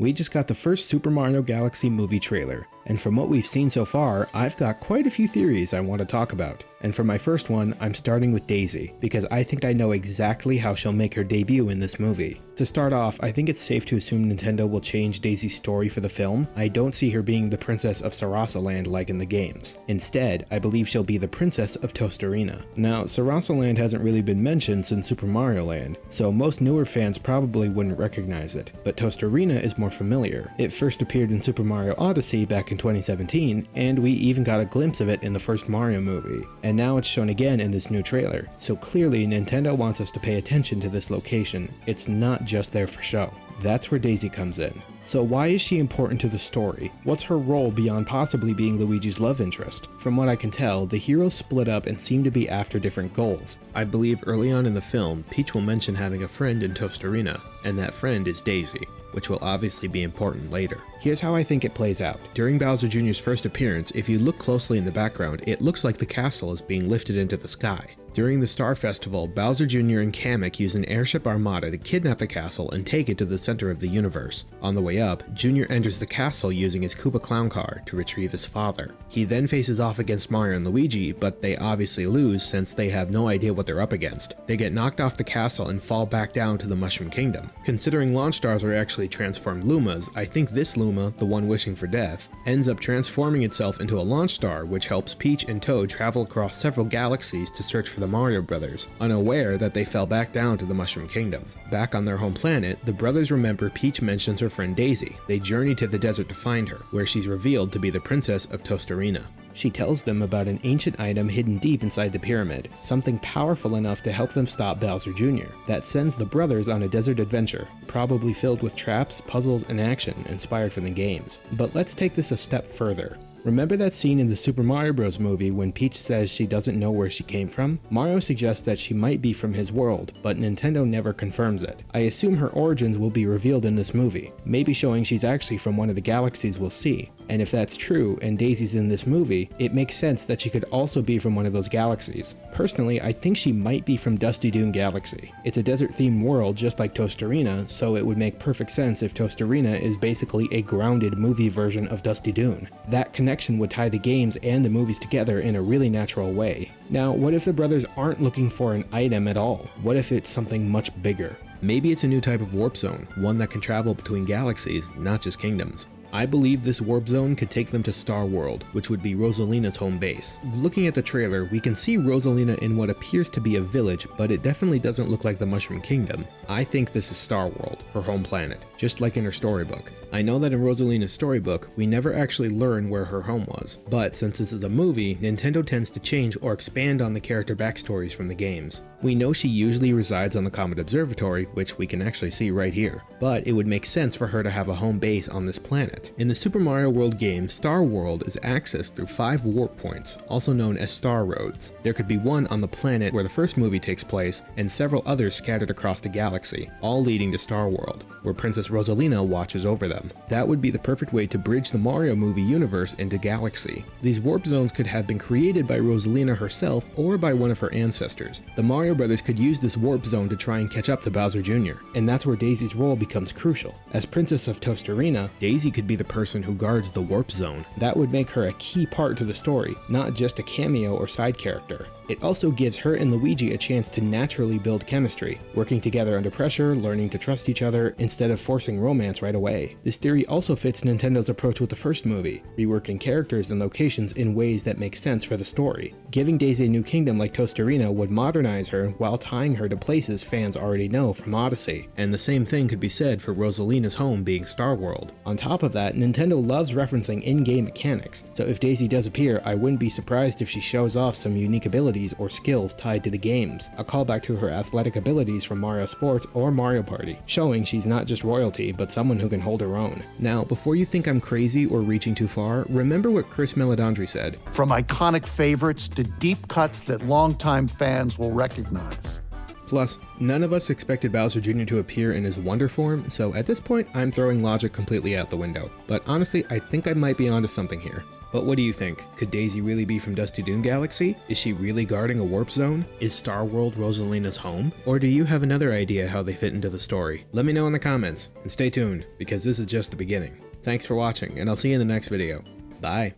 We just got the first Super Mario Galaxy movie trailer, and from what we've seen so far, I've got quite a few theories I want to talk about. And for my first one, I'm starting with Daisy, because I think I know exactly how she'll make her debut in this movie. To start off, I think it's safe to assume Nintendo will change Daisy's story for the film. I don't see her being the princess of Sarasaland like in the games. Instead, I believe she'll be the princess of Tostarena. Now, Sarasaland hasn't really been mentioned since Super Mario Land, so most newer fans probably wouldn't recognize it, but Tostarena is more familiar. It first appeared in Super Mario Odyssey back in 2017, and we even got a glimpse of it in the first Mario movie. And now it's shown again in this new trailer, so clearly Nintendo wants us to pay attention to this location. It's not just there for show. That's where Daisy comes in. So why is she important to the story? What's her role beyond possibly being Luigi's love interest? From what I can tell, the heroes split up and seem to be after different goals. I believe early on in the film, Peach will mention having a friend in Tostarena, and that friend is Daisy, which will obviously be important later. Here's how I think it plays out. During Bowser Jr.'s first appearance, if you look closely in the background, it looks like the castle is being lifted into the sky. During the Star Festival, Bowser Jr. and Kamek use an airship armada to kidnap the castle and take it to the center of the universe. On the way up, Jr. enters the castle using his Koopa clown car to retrieve his father. He then faces off against Mario and Luigi, but they obviously lose since they have no idea what they're up against. They get knocked off the castle and fall back down to the Mushroom Kingdom. Considering launch stars are actually transformed Lumas, I think this Luma, the one wishing for death, ends up transforming itself into a launch star, which helps Peach and Toad travel across several galaxies to search for the Mario brothers, unaware that they fell back down to the Mushroom Kingdom. Back on their home planet, the brothers remember Peach mentions her friend Daisy. They journey to the desert to find her, where she's revealed to be the princess of Tostarena. She tells them about an ancient item hidden deep inside the pyramid, something powerful enough to help them stop Bowser Jr. That sends the brothers on a desert adventure, probably filled with traps, puzzles, and action inspired from the games. But let's take this a step further. Remember that scene in the Super Mario Bros. Movie when Peach says she doesn't know where she came from? Mario suggests that she might be from his world, but Nintendo never confirms it. I assume her origins will be revealed in this movie, maybe showing she's actually from one of the galaxies we'll see. And if that's true, and Daisy's in this movie, it makes sense that she could also be from one of those galaxies. Personally, I think she might be from Dusty Dune Galaxy. It's a desert-themed world just like Tostarena, so it would make perfect sense if Tostarena is basically a grounded movie version of Dusty Dune. That connection would tie the games and the movies together in a really natural way. Now, what if the brothers aren't looking for an item at all? What if it's something much bigger? Maybe it's a new type of warp zone, one that can travel between galaxies, not just kingdoms. I believe this warp zone could take them to Star World, which would be Rosalina's home base. Looking at the trailer, we can see Rosalina in what appears to be a village, but it definitely doesn't look like the Mushroom Kingdom. I think this is Star World, her home planet, just like in her storybook. I know that in Rosalina's storybook, we never actually learn where her home was, but since this is a movie, Nintendo tends to change or expand on the character backstories from the games. We know she usually resides on the Comet Observatory, which we can actually see right here, but it would make sense for her to have a home base on this planet. In the Super Mario World game, Star World is accessed through 5 warp points, also known as Star Roads. There could be one on the planet where the first movie takes place, and several others scattered across the galaxy, all leading to Star World, where Princess Rosalina watches over them. That would be the perfect way to bridge the Mario movie universe into Galaxy. These warp zones could have been created by Rosalina herself or by one of her ancestors. The Mario brothers could use this warp zone to try and catch up to Bowser Jr., and that's where Daisy's role becomes crucial. As Princess of Tostarena, Daisy could be the person who guards the warp zone. That would make her a key part to the story, not just a cameo or side character. It also gives her and Luigi a chance to naturally build chemistry, working together under pressure, learning to trust each other, instead of forcing romance right away. This theory also fits Nintendo's approach with the first movie, reworking characters and locations in ways that make sense for the story. Giving Daisy a new kingdom like Tostarena would modernize her while tying her to places fans already know from Odyssey. And the same thing could be said for Rosalina's home being Star World. On top of that, Nintendo loves referencing in-game mechanics, so if Daisy does appear, I wouldn't be surprised if she shows off some unique abilities or skills tied to the games, a callback to her athletic abilities from Mario Sports or Mario Party, showing she's not just royalty, but someone who can hold her own. Now, before you think I'm crazy or reaching too far, remember what Chris Meledandri said. From iconic favorites to deep cuts that longtime fans will recognize. Plus, none of us expected Bowser Jr. to appear in his Wonder form, so at this point, I'm throwing logic completely out the window. But honestly, I think I might be onto something here. But what do you think? Could Daisy really be from Dusty Dune Galaxy? Is she really guarding a warp zone? Is Star World Rosalina's home? Or do you have another idea how they fit into the story? Let me know in the comments, and stay tuned, because this is just the beginning. Thanks for watching, and I'll see you in the next video. Bye.